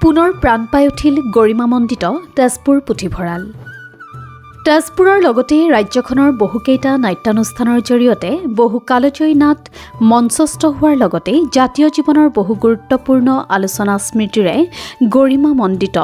পুনৰ প্ৰাণ পাই উঠিল গৰিমামণ্ডিত তেজপুৰ পুথিভঁৰাল। তেজপুৰৰ লগতে ৰাজ্যখনৰ বহুকেইটা নাট্যানুষ্ঠানৰ জৰিয়তে বহু কালজয়ী নাট মঞ্চস্থ হোৱাৰ লগতে জাতীয় জীৱনৰ বহু গুৰুত্বপূৰ্ণ আলোচনা স্মৃতিৰে গৰিমামণ্ডিত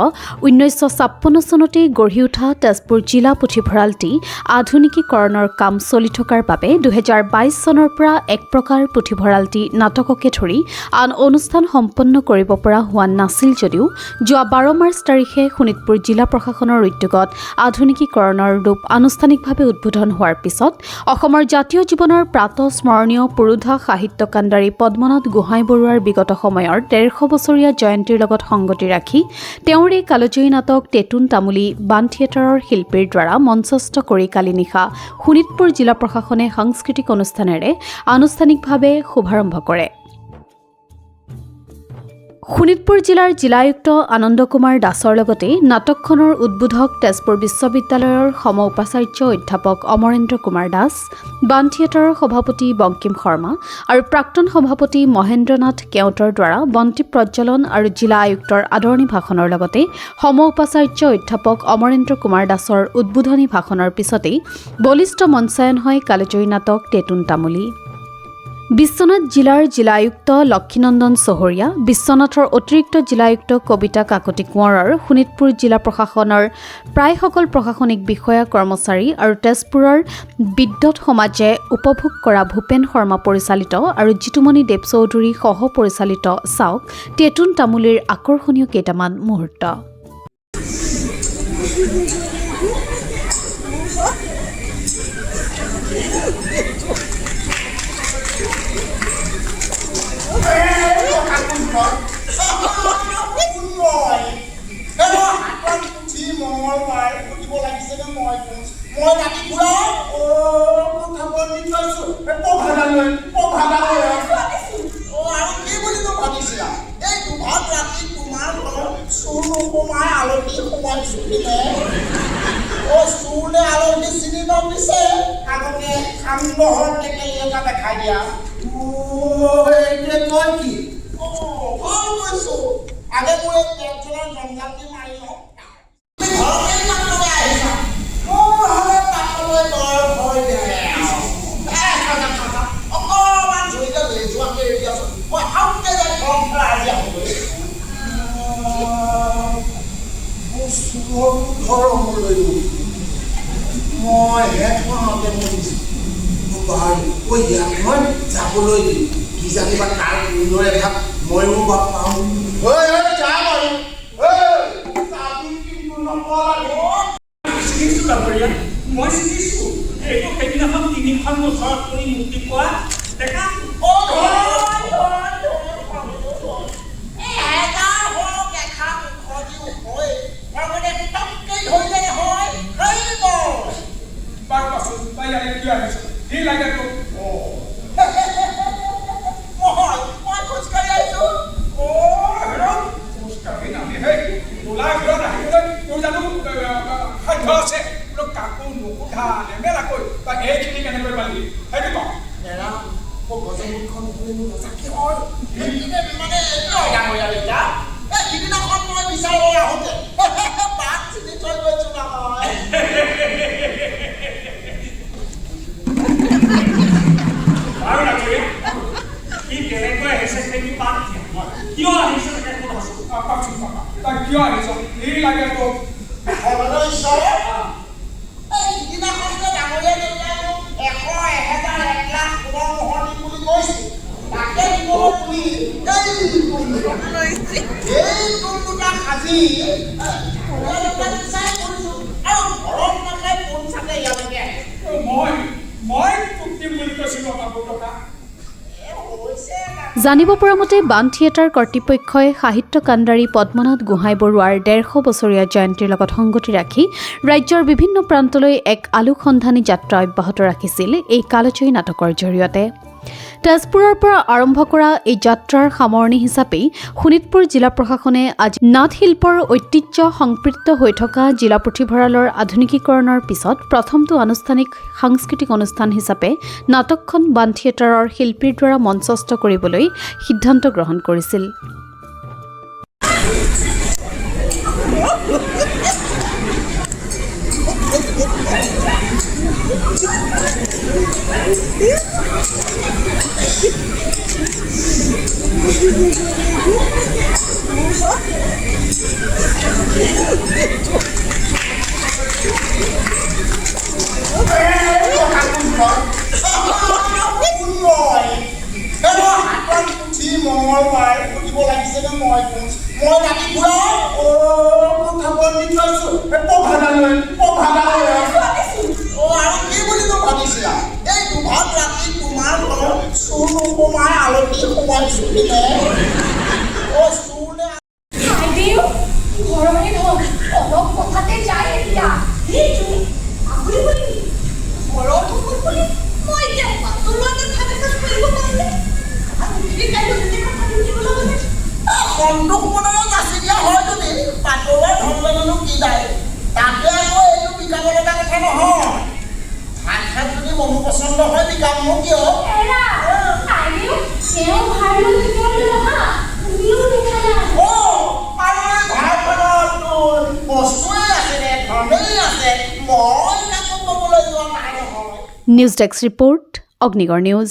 1956 চনতে গঢ়ি উঠা তেজপুৰ জিলা পুথিভঁৰালটি আধুনিকীকৰণৰ কাম চলি থকাৰ বাবে 2022 চনৰ পৰা এক প্ৰকাৰ পুথিভঁৰালটি নাটককে ধৰি আন অনুষ্ঠান সম্পন্ন কৰিব পৰা হোৱা নাছিল যদিও যোৱা 12 মাৰ্চ তাৰিখে শোণিতপুৰ জিলা প্ৰশাসনৰ উদ্যোগত আধুনিকীকৰণৰ ৰূপ আনুষ্ঠানিকভাৱে উদ্বোধন হোৱাৰ পিছত অসমৰ জাতীয় জীৱনৰ প্ৰাতঃস্মৰণীয় পুৰোধা সাহিত্য কাণ্ডাৰী পদ্মনাথ গোহাঁই বৰুৱাৰ বিগত সময়ৰ 150 বছৰীয়া জয়ন্তীৰ লগত সংগতি ৰাখি তেওঁৰ এই কালজয়ী নাটক টেটুন তামুলী বাণ থিয়েটাৰৰ শিল্পীৰ দ্বাৰা মঞ্চস্থ কৰি কালি নিশা শোণিতপুৰ জিলা প্ৰশাসনে সাংস্কৃতিক অনুষ্ঠানেৰে আনুষ্ঠানিকভাৱে শুভাৰম্ভ কৰে। শোণিতপুৰ জিলাৰ জিলায়ুক্ত আনন্দ কুমাৰ দাসৰ লগতে নাটকখনৰ উদ্বোধক তেজপুৰ বিশ্ববিদ্যালয়ৰ সম উপাচাৰ্য অধ্যাপক অমৰেন্দ্ৰ কুমাৰ দাস, বাণ থিয়েটাৰৰ সভাপতি বংকিম শৰ্মা আৰু প্ৰাক্তন সভাপতি মহেন্দ্ৰনাথ কেওটৰ দ্বাৰা বন্তি প্ৰজ্বলন আৰু জিলা আয়ুক্তৰ আদৰণি ভাষণৰ লগতে সম উপাচাৰ্য অধ্যাপক অমৰেন্দ্ৰ কুমাৰ দাসৰ উদ্বোধনী ভাষণৰ পিছতেই বলিষ্ঠ মঞ্চায়ন হয় কালজয়ী নাটক টেটুন তামুলী। বিশ্বনাথ জিলাৰ জিলায়ুক্ত লক্ষীনন্দন চহৰীয়া, বিশ্বনাথৰ অতিৰিক্ত জিলায়ুক্ত কবিতা কাকতি কোঁৱৰৰ, শোণিতপুৰ জিলা প্ৰশাসনৰ প্ৰায়সকল প্ৰশাসনিক বিষয়া কৰ্মচাৰী আৰু তেজপুৰৰ বিদ্যুৎ সমাজে উপভোগ কৰা ভূপেন শৰ্মা পৰিচালিত আৰু জিতুমণি দেৱ চৌধুৰী সহ পৰিচালিত চাওক টেটুন তামুলীৰ আকৰ্ষণীয় কেইটামান মুহূৰ্ত। জানিব পৰা মতে বাণ থিয়েটাৰ কৰ্তৃপক্ষই সাহিত্য কাণ্ডাৰী পদ্মনাথ গোহাঁই বৰুৱাৰ 150 বছৰীয়া জয়ন্তীৰ লগত সংগতি ৰাখি ৰাজ্যৰ বিভিন্ন প্ৰান্তলৈ এক আলোকসন্ধানী যাত্ৰা অব্যাহত ৰাখিছিল এই কালজয়ী নাটকৰ জৰিয়তে। তেজপুৰৰ পৰা আৰম্ভ কৰা এই যাত্ৰাৰ সামৰণি হিচাপে শোণিতপুৰ জিলা প্ৰশাসনে আজি নাট শিল্পৰ ঐতিহ্য সংপৃক্ত হৈ থকা জিলা পুথিভঁৰালৰ আধুনিকীকৰণৰ পিছত প্ৰথমটো আনুষ্ঠানিক সাংস্কৃতিক অনুষ্ঠান হিচাপে নাটকখন বাণ থিয়েটাৰৰ শিল্পীৰ দ্বাৰা মঞ্চস্থ কৰিবলৈ সিদ্ধান্ত গ্ৰহণ কৰিছিল। মনোপচন্দ হয় বিকাম মোক কিয় news desk report Agnigarh news.